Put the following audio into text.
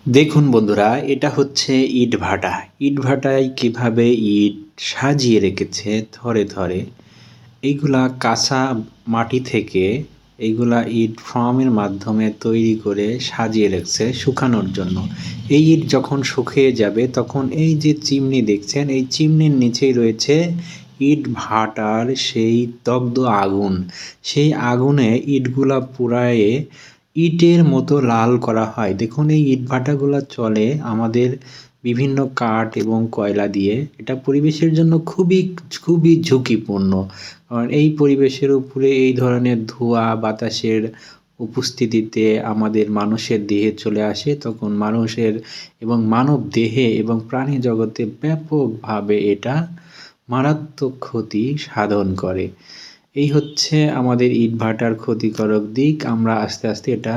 দেখুন বন্ধুরা, এটা হচ্ছে ইটভাটা। ইটভাটায় কিভাবে ইট সাজিয়ে রেখেছে থরে থরে। এইগুলা কাঁচা মাটি থেকে এইগুলা ইট ফার্মের মাধ্যমে তৈরি করে সাজিয়ে রেখেছে শুকানোর জন্য। এই ইট যখন শুকিয়ে যাবে তখন এই যে চিমনি দেখছেন, এই চিমনির নিচেই রয়েছে ইট ভাটার সেই দগ্ধ আগুন। সেই আগুনে ইটগুলা পুড়ায়ে ইটের মতো লাল করা হয়। দেখুন এই ইটভাটাগুলা চলে আমাদের বিভিন্ন কাঠ এবং কয়লা দিয়ে। এটা পরিবেশের জন্য খুবই ঝুঁকিপূর্ণ। কারণ এই পরিবেশের উপরে এই ধরনের ধোঁয়া বাতাসের উপস্থিতিতে আমাদের মানুষের দেহে চলে আসে, তখন মানুষের এবং মানব দেহে এবং প্রাণী জগতে ব্যাপকভাবে এটা মারাত্মক ক্ষতি সাধন করে। এই হচ্ছে আমাদের ইটভাটার ক্ষতিকারক দিক। আমরা আস্তে আস্তে এটা